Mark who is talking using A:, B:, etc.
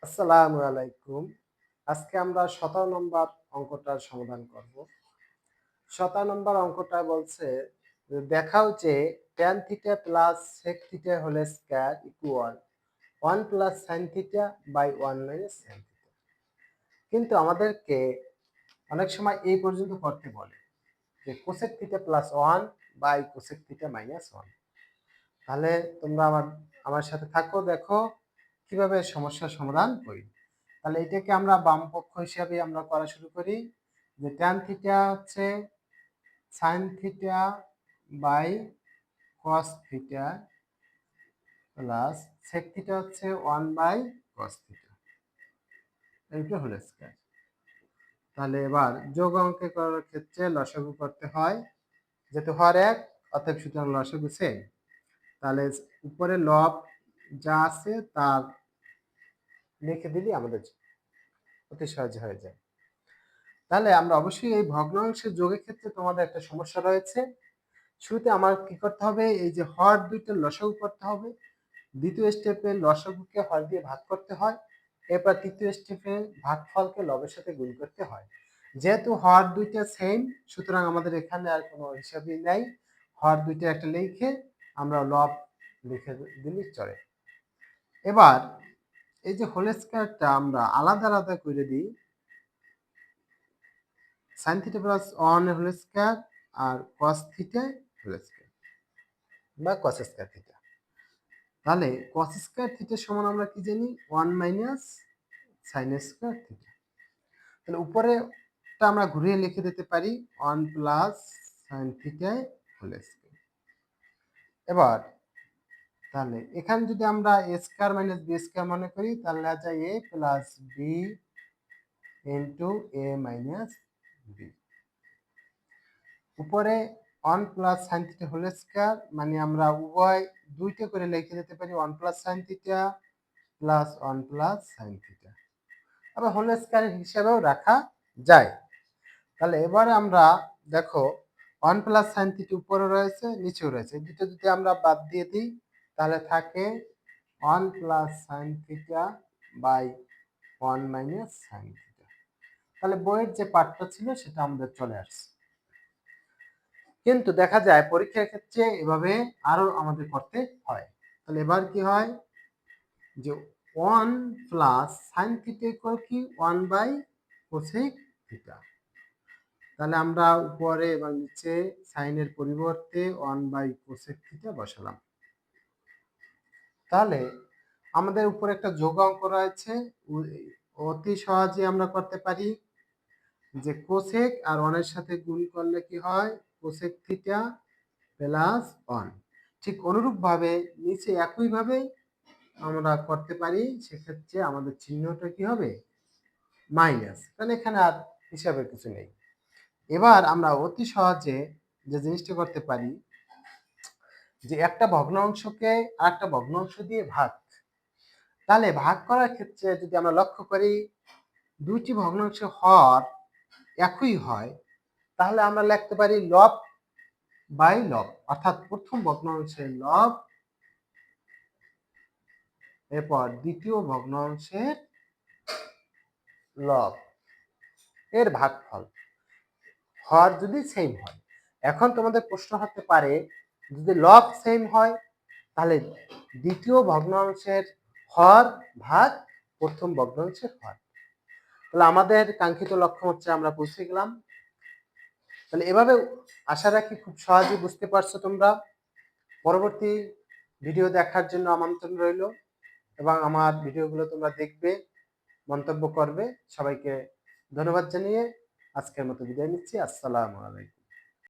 A: আসসালামু আলাইকুম। আজকে আমরা ১৭ নম্বর অঙ্কটার সমাধান করব। ১৭ নম্বর অঙ্কটা বলছে যে দেখাও যে tan θ plus sec θ whole square equal 1 plus sin θ by 1 minus sin θ। কিন্তু আমাদেরকে অনেক সময় এই পর্যন্ত করতে বলে যে cosec θ plus 1 by cosec θ minus 1। তাহলে তোমরা আমার সাথে থাকো, দেখো কিভাবে সমস্যার সমাধান করি। তাহলে এটাকে আমরা বাম পক্ষ হিসাবে আমরা করা শুরু করি যে tan θ হচ্ছে sin θ by cos θ plus sec θ হচ্ছে 1 বাই cos θ, এইটা হলো স্কয়ার। তাহলে এবার যোগ অঙ্কে করার ক্ষেত্রে লসাগু করতে হয়, যেহেতু হর এক অতএব সুতরাং লসাগু সেম। তাহলে উপরে লব যা আছে তার লিখে দিলে আমাদের অতি সহজ হয়ে যায়। তাহলে আমরা অবশ্যই এই ভগ্নাংশের যোগের ক্ষেত্রে তোমাদের একটা সমস্যা রয়েছে। শুরুতে আমার কি করতে হবে, এই যে হর দুইটার লসাগু করতে হবে। দ্বিতীয় স্টেপে লসাগুকে হর দিয়ে ভাগ করতে হয়, এরপর তৃতীয় স্টেপে ভাগফলকে লবের সাথে গুণ করতে হয়। যেহেতু হর দুইটা সেম, সুতরাং আমাদের এখানে আর কোনো হিসাবই নাই। হর দুইটা একটা লিখে আমরা লব লিখে দিলেই চলে। এবার এই যে হোল স্কয়ারটা আমরা আলাদা আলাদা করে দিই, sin θ প্লাস 1 হোল স্কয়ার আর cos θ হোল স্কয়ার বা cos স্কয়ার θ। তাহলে cos স্কয়ার θ সমান আমরা কি জানি 1 মাইনাস sin স্কয়ার θ। তাহলে উপরেটা আমরা ঘুরিয়ে লিখে দিতে পারি 1 প্লাস sin θ হোল স্কয়ার। এবার তাহলে এখানে যদি আমরা a square minus b square মনে করি, তাহলে আছে a plus b into a minus b। উপরে 1 প্লাস sin θ হোল স্কয়ার মানে আমরা উভয় দুইটা করে লিখে দিতে পারি 1 plus sin θ plus 1 plus sin θ। আবার হোল স্কয়ার হিসেবেও রাখা যায়। তাহলে এবারে আমরা দেখো 1 প্লাস sin θ উপরে রয়েছে, নিচেও রয়েছে। এই দুটো যদি আমরা বাদ দিয়ে দিই তাহলে থাকে 1 plus sin θ by 1 minus sin θ। তাহলে বইয়ের যে পার্টটা ছিল সেটা আমাদের চলে আসছে। কিন্তু দেখা যায় পরীক্ষার ক্ষেত্রে এভাবে আরো আমাদের করতে হয়। তাহলে এবার কি হয় যে 1 প্লাস sin θ ইকুয়াল কি 1 বাই cosec θ। তাহলে আমরা উপরে এবং নিচে সাইনের পরিবর্তে 1 বাই cosec θ বসালাম। তাহলে আমাদের উপরে একটা যোগ অঙ্ক রয়েছে, অতি সহজে আমরা করতে পারি যে cosec আর 1 এর সাথে গুণ করলে কি হয় cosec θ প্লাস 1। ঠিক অনুরূপভাবে নিচে একইভাবে আমরা করতে পারি, সেক্ষেত্রে আমাদের চিহ্নটা কি হবে মাইনাস, কারণ এখানে আর হিসাবের কিছু নেই। এবার আমরা অতি সহজে যে জিনিসটা করতে পারি যে একটা ভগ্নাংশকে আরেকটা ভগ্নাংশ দিয়ে ভাগ। তাহলে ভাগ করার ক্ষেত্রে যদি আমরা লক্ষ্য করি দুইটি ভগ্নাংশের হর একই হয়, তাহলে আমরা লিখতে পারি লব বাই লব, অর্থাৎ প্রথম ভগ্নাংশের লব এরপর দ্বিতীয় ভগ্নাংশের লব এর ভাগফল, হর যদি সেম হয়। এখন তোমাদের প্রশ্ন হতে পারে যদি লব সেম হয় তাহলে দ্বিতীয় ভগ্নাংশের হর ভাগ প্রথম ভগ্নাংশের হর। তাহলে আমাদের কাঙ্ক্ষিত লক্ষ্য হচ্ছে আমরা পৌঁছে গেলাম। তাহলে এভাবে আশা রাখি খুব সহজেই বুঝতে পারছো তোমরা। পরবর্তী ভিডিও দেখার জন্য আমন্ত্রণ রইল এবং আমার ভিডিওগুলো তোমরা দেখবে, মন্তব্য করবে। সবাইকে ধন্যবাদ জানিয়ে আজকের মতো বিদায় নিচ্ছি। আসসালামু আলাইকুম।